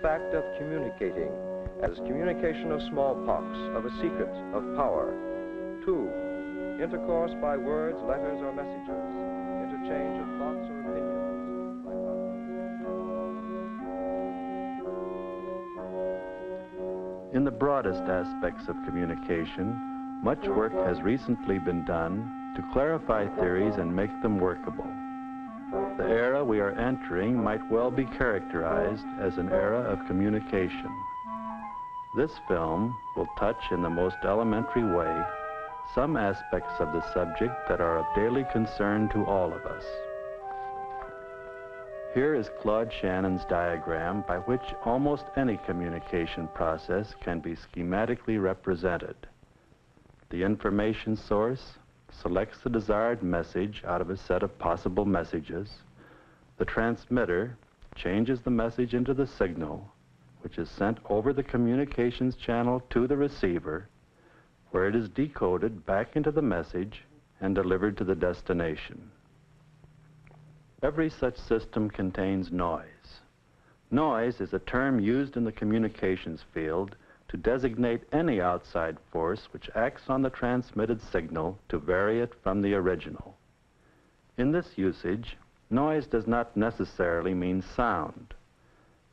Fact of communicating, as communication of smallpox, of a secret, of power. 2, intercourse by words, letters, or messages, interchange of thoughts or opinions. In the broadest aspects of communication, much work has recently been done to clarify theories and make them workable. The era we are entering might well be characterized as an era of communication. This film will touch in the most elementary way some aspects of the subject that are of daily concern to all of us. Here is Claude Shannon's diagram by which almost any communication process can be schematically represented. The information source selects the desired message out of a set of possible messages. The transmitter changes the message into the signal, which is sent over the communications channel to the receiver, where it is decoded back into the message and delivered to the destination. Every such system contains noise. Noise is a term used in the communications field to designate any outside force which acts on the transmitted signal to vary it from the original. In this usage, noise does not necessarily mean sound.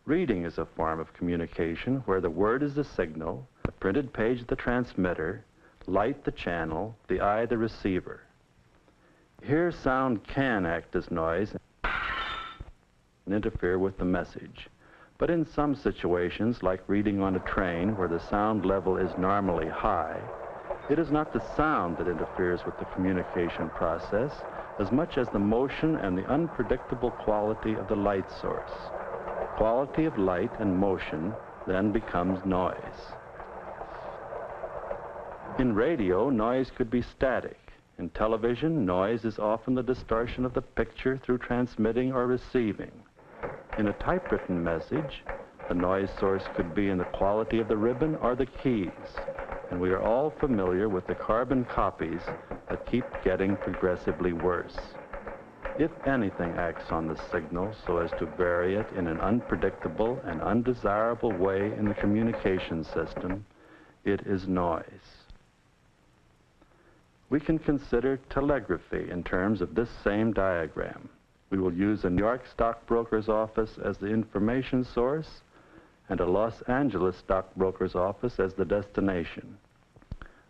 Reading is a form of communication where the word is the signal, the printed page the transmitter, light the channel, the eye the receiver. Here sound can act as noise and interfere with the message. But in some situations, like reading on a train where the sound level is normally high, it is not the sound that interferes with the communication process as much as the motion and the unpredictable quality of the light source. Quality of light and motion then becomes noise. In radio, noise could be static. In television, noise is often the distortion of the picture through transmitting or receiving. In a typewritten message, the noise source could be in the quality of the ribbon or the keys, and we are all familiar with the carbon copies that keep getting progressively worse. If anything acts on the signal so as to vary it in an unpredictable and undesirable way in the communication system, it is noise. We can consider telegraphy in terms of this same diagram. We will use a New York stockbroker's office as the information source and a Los Angeles stockbroker's office as the destination.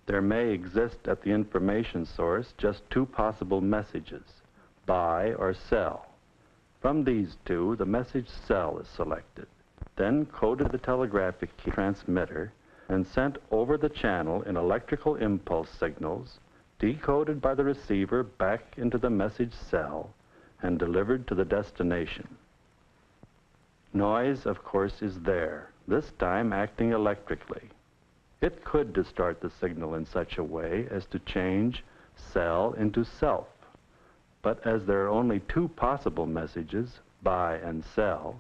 There may exist at the information source just two possible messages, buy or sell. From these two, the message sell is selected, then coded to the telegraphic key transmitter and sent over the channel in electrical impulse signals, decoded by the receiver back into the message sell, and delivered to the destination. Noise, of course, is there, this time acting electrically. It could distort the signal in such a way as to change sell into self. But as there are only two possible messages, buy and sell,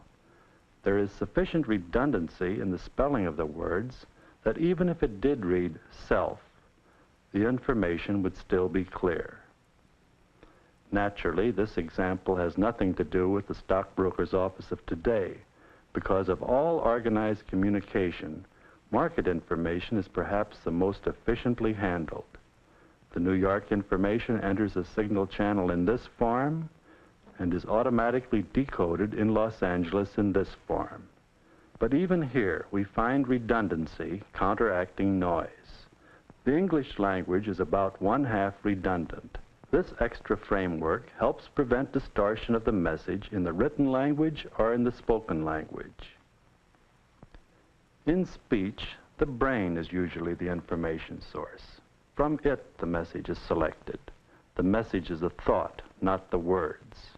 there is sufficient redundancy in the spelling of the words that even if it did read self, the information would still be clear. Naturally, this example has nothing to do with the stockbroker's office of today. Because of all organized communication, market information is perhaps the most efficiently handled. The New York information enters a signal channel in this form and is automatically decoded in Los Angeles in this form. But even here, we find redundancy counteracting noise. The English language is about one-half redundant. This extra framework helps prevent distortion of the message in the written language or in the spoken language. In speech, the brain is usually the information source. From it, the message is selected. The message is the thought, not the words.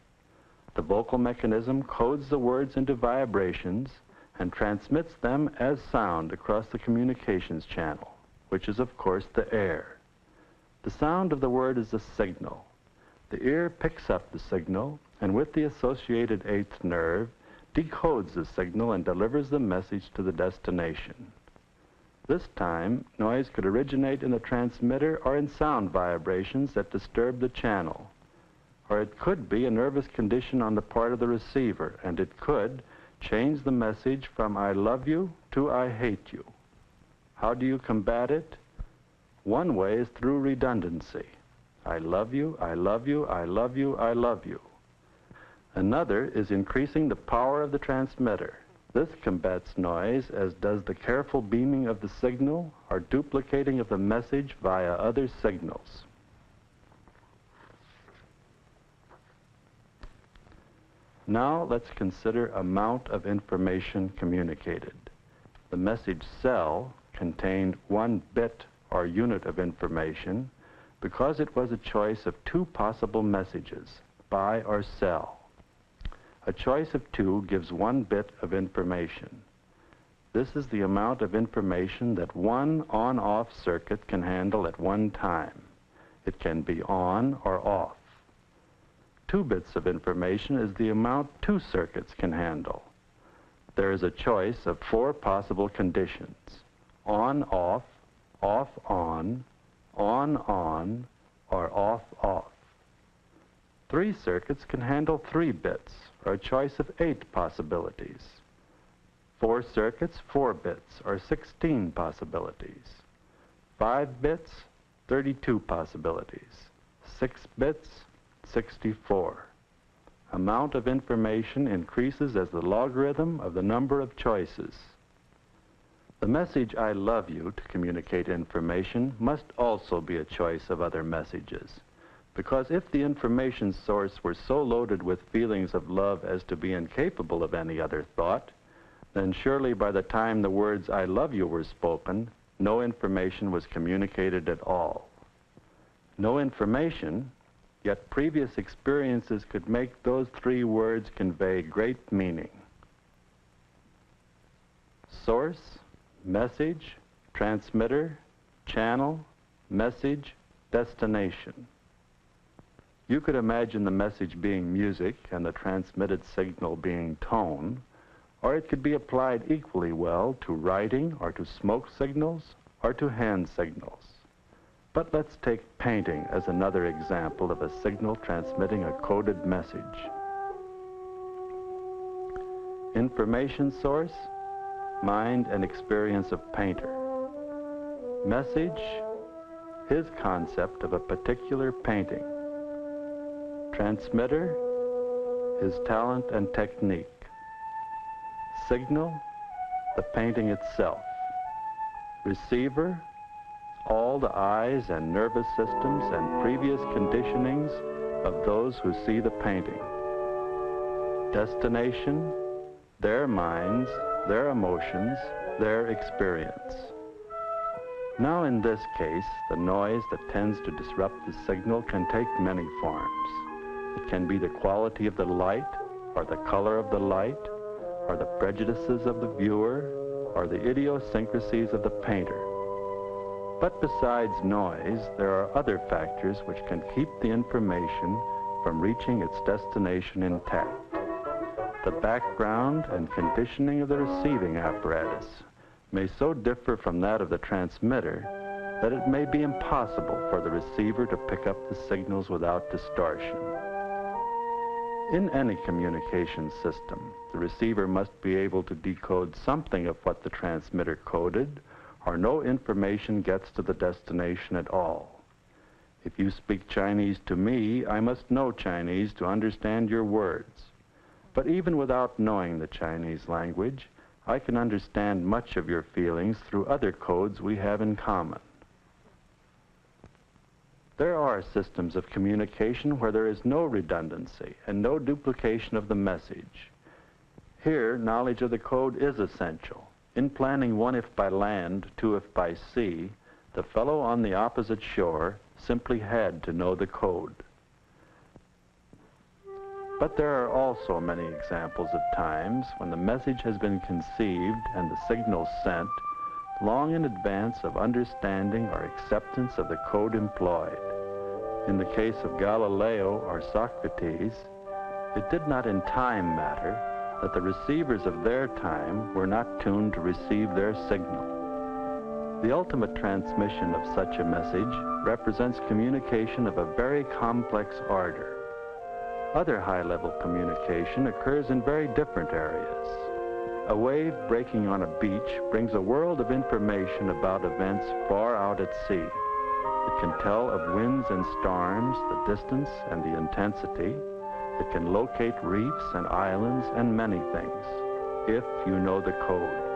The vocal mechanism codes the words into vibrations and transmits them as sound across the communications channel, which is, of course, the air. The sound of the word is the signal. The ear picks up the signal and with the associated eighth nerve decodes the signal and delivers the message to the destination. This time, noise could originate in the transmitter or in sound vibrations that disturb the channel. Or it could be a nervous condition on the part of the receiver, and it could change the message from I love you to I hate you. How do you combat it? One way is through redundancy. I love you, I love you, I love you, I love you. Another is increasing the power of the transmitter. This combats noise, as does the careful beaming of the signal or duplicating of the message via other signals. Now let's consider amount of information communicated. The message cell contained 1 bit or unit of information because it was a choice of 2 possible messages, buy or sell. A choice of 2 gives 1 bit of information. This is the amount of information that one on-off circuit can handle at one time. It can be on or off. 2 bits of information is the amount 2 circuits can handle. There is a choice of 4 possible conditions: on-off, off-on, on-on, or off-off. 3 circuits can handle 3 bits, or a choice of 8 possibilities. 4 circuits, 4 bits, or 16 possibilities. 5 bits, 32 possibilities. 6 bits, 64. Amount of information increases as the logarithm of the number of choices. The message I love you to communicate information must also be a choice of other messages, because if the information source were so loaded with feelings of love as to be incapable of any other thought, then surely by the time the words I love you were spoken, no information was communicated at all. No information, yet previous experiences could make those 3 words convey great meaning. Source, message, transmitter, channel, message, destination. You could imagine the message being music and the transmitted signal being tone, or it could be applied equally well to writing or to smoke signals or to hand signals. But let's take painting as another example of a signal transmitting a coded message. Information source, mind and experience of painter. Message, his concept of a particular painting. Transmitter, his talent and technique. Signal, the painting itself. Receiver, all the eyes and nervous systems and previous conditionings of those who see the painting. Destination, their minds, their emotions, their experience. Now in this case, the noise that tends to disrupt the signal can take many forms. It can be the quality of the light, or the color of the light, or the prejudices of the viewer, or the idiosyncrasies of the painter. But besides noise, there are other factors which can keep the information from reaching its destination intact. The background and conditioning of the receiving apparatus may so differ from that of the transmitter that it may be impossible for the receiver to pick up the signals without distortion. In any communication system, the receiver must be able to decode something of what the transmitter coded, or no information gets to the destination at all. If you speak Chinese to me, I must know Chinese to understand your words. But even without knowing the Chinese language, I can understand much of your feelings through other codes we have in common. There are systems of communication where there is no redundancy and no duplication of the message. Here, knowledge of the code is essential. In planning 1 if by land, 2 if by sea, the fellow on the opposite shore simply had to know the code. But there are also many examples of times when the message has been conceived and the signal sent long in advance of understanding or acceptance of the code employed. In the case of Galileo or Socrates, it did not in time matter that the receivers of their time were not tuned to receive their signal. The ultimate transmission of such a message represents communication of a very complex order. Other high-level communication occurs in very different areas. A wave breaking on a beach brings a world of information about events far out at sea. It can tell of winds and storms, the distance and the intensity. It can locate reefs and islands and many things, if you know the code.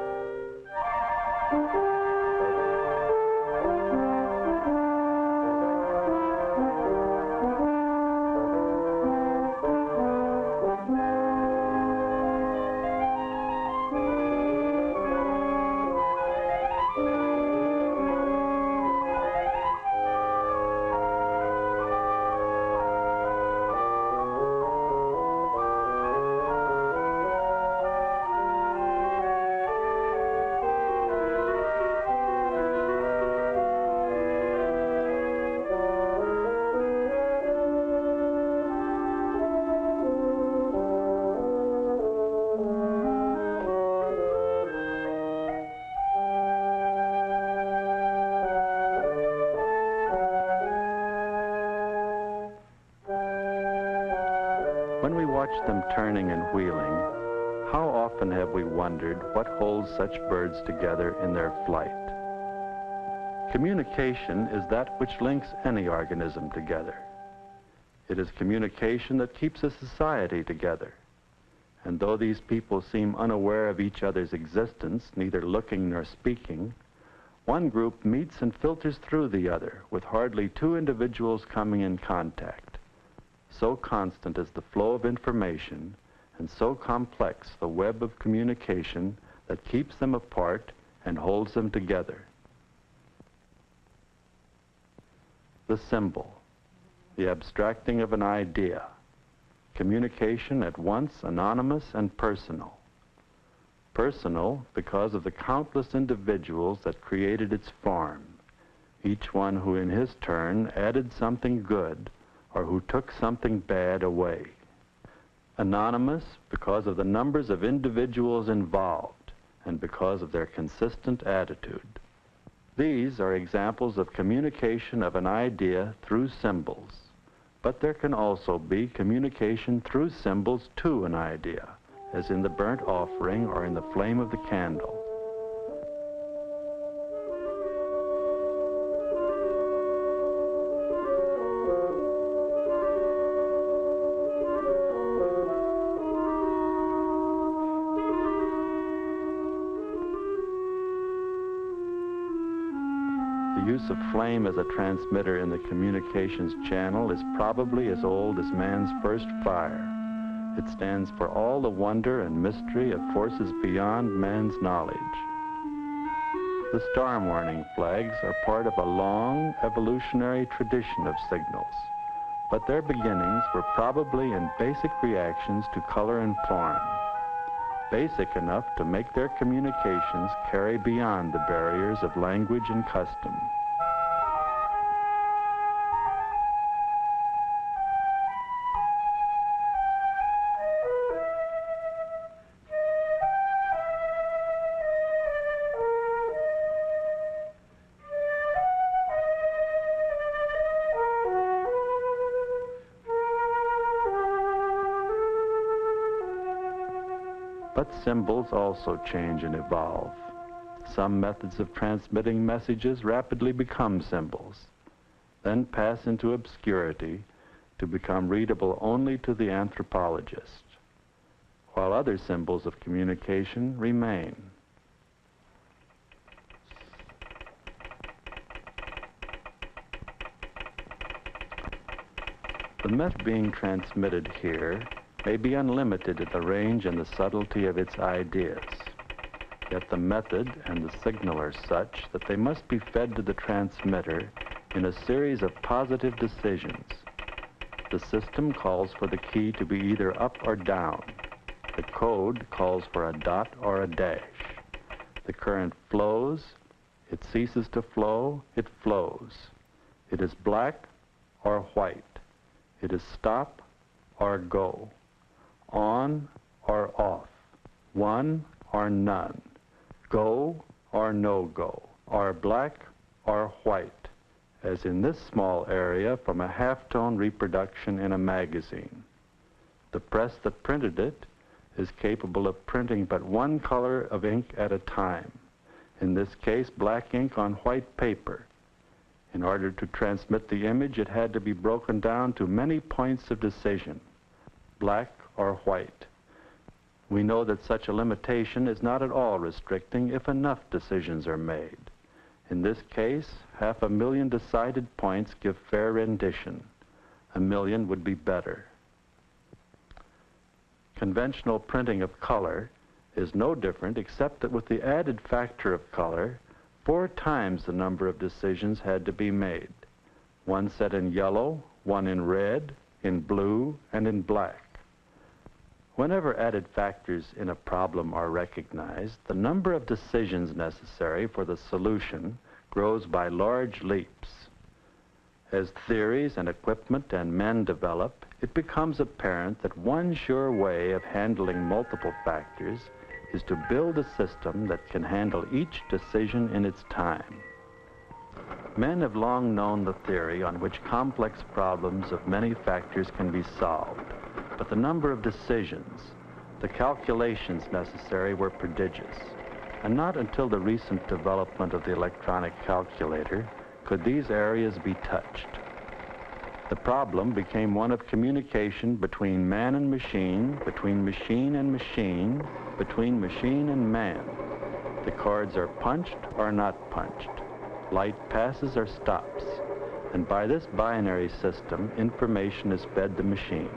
When we watch them turning and wheeling, how often have we wondered what holds such birds together in their flight? Communication is that which links any organism together. It is communication that keeps a society together. And though these people seem unaware of each other's existence, neither looking nor speaking, one group meets and filters through the other, with hardly two individuals coming in contact. So constant is the flow of information, and so complex the web of communication that keeps them apart and holds them together. The symbol, the abstracting of an idea, communication at once anonymous and personal. Personal because of the countless individuals that created its form, each one who in his turn added something good or who took something bad away. Anonymous because of the numbers of individuals involved and because of their consistent attitude. These are examples of communication of an idea through symbols, but there can also be communication through symbols to an idea, as in the burnt offering or in the flame of the candle. The use of flame as a transmitter in the communications channel is probably as old as man's first fire. It stands for all the wonder and mystery of forces beyond man's knowledge. The storm warning flags are part of a long evolutionary tradition of signals, but their beginnings were probably in basic reactions to color and form, basic enough to make their communications carry beyond the barriers of language and custom. But symbols also change and evolve. Some methods of transmitting messages rapidly become symbols, then pass into obscurity to become readable only to the anthropologist, while other symbols of communication remain. The message being transmitted here may be unlimited in the range and the subtlety of its ideas. Yet the method and the signal are such that they must be fed to the transmitter in a series of positive decisions. The system calls for the key to be either up or down. The code calls for a dot or a dash. The current flows, it ceases to flow, it flows. It is black or white. It is stop or go. On or off, one or none, go or no go, are black or white, as in this small area from a halftone reproduction in a magazine. The press that printed it is capable of printing but one color of ink at a time, in this case black ink on white paper. In order to transmit the image, it had to be broken down to many points of decision, black or white. We know that such a limitation is not at all restricting if enough decisions are made. In this case, 500,000 decided points give fair rendition. 1,000,000 would be better. Conventional printing of color is no different except that with the added factor of color, 4 times the number of decisions had to be made. One set in yellow, one in red, in blue, and in black. Whenever added factors in a problem are recognized, the number of decisions necessary for the solution grows by large leaps. As theories and equipment and men develop, it becomes apparent that one sure way of handling multiple factors is to build a system that can handle each decision in its time. Men have long known the theory on which complex problems of many factors can be solved, but the number of decisions, the calculations necessary were prodigious, and not until the recent development of the electronic calculator could these areas be touched. The problem became one of communication between man and machine, between machine and machine, between machine and man. The chords are punched or not punched. Light passes or stops. And by this binary system, information is fed the machine.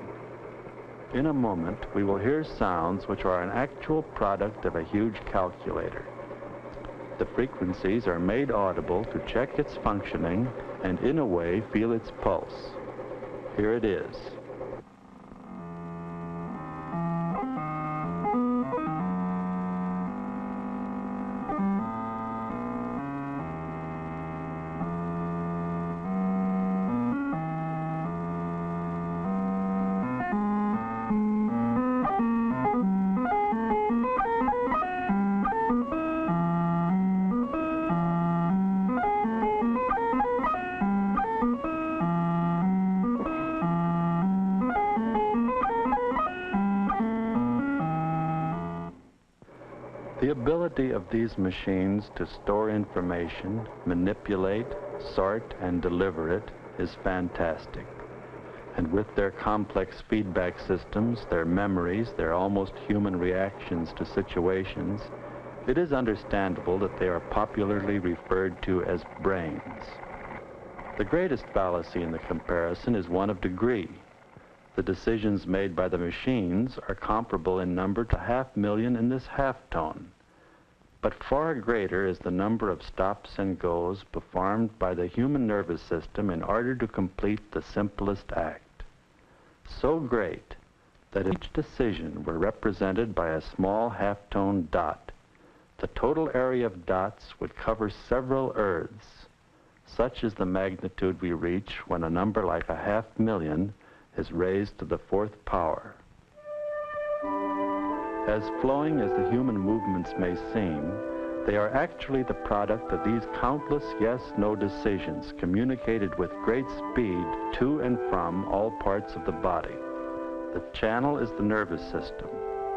In a moment, we will hear sounds which are an actual product of a huge calculator. The frequencies are made audible to check its functioning and, in a way, feel its pulse. Here it is. The ability of these machines to store information, manipulate, sort, and deliver it is fantastic. And with their complex feedback systems, their memories, their almost human reactions to situations, it is understandable that they are popularly referred to as brains. The greatest fallacy in the comparison is one of degree. The decisions made by the machines are comparable in number to 500,000 in this halftone. But far greater is the number of stops and goes performed by the human nervous system in order to complete the simplest act. So great that if each decision were represented by a small halftone dot, the total area of dots would cover several earths. Such is the magnitude we reach when a number like 500,000 is raised to the 4th power. As flowing as the human movements may seem, they are actually the product of these countless yes-no decisions communicated with great speed to and from all parts of the body. The channel is the nervous system.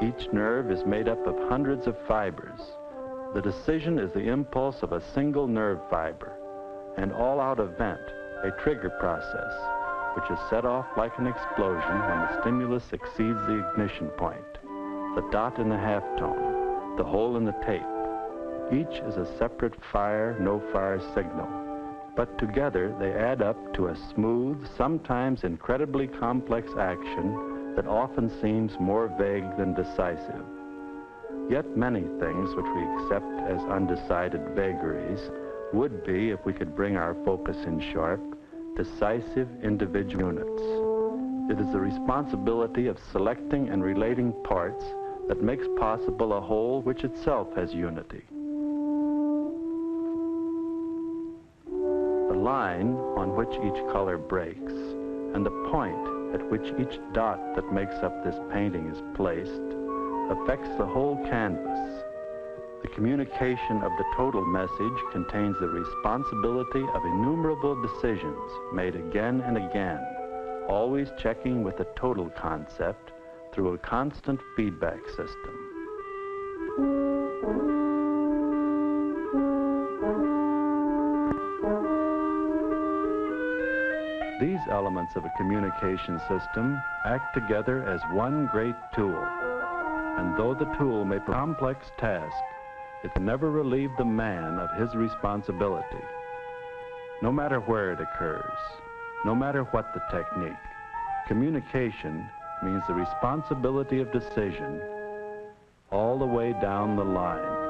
Each nerve is made up of hundreds of fibers. The decision is the impulse of a single nerve fiber, an all-out event, a trigger process, which is set off like an explosion when the stimulus exceeds the ignition point. The dot in the halftone, the hole in the tape. Each is a separate fire, no-fire signal, but together they add up to a smooth, sometimes incredibly complex action that often seems more vague than decisive. Yet many things which we accept as undecided vagaries would be, if we could bring our focus in sharp, decisive individual units. It is the responsibility of selecting and relating parts that makes possible a whole which itself has unity. The line on which each color breaks and the point at which each dot that makes up this painting is placed affects the whole canvas. The communication of the total message contains the responsibility of innumerable decisions made again and again, always checking with the total concept through a constant feedback system. These elements of a communication system act together as one great tool. And though the tool may perform a complex task, it can never relieve the man of his responsibility. No matter where it occurs, no matter what the technique, communication means the responsibility of decision all the way down the line.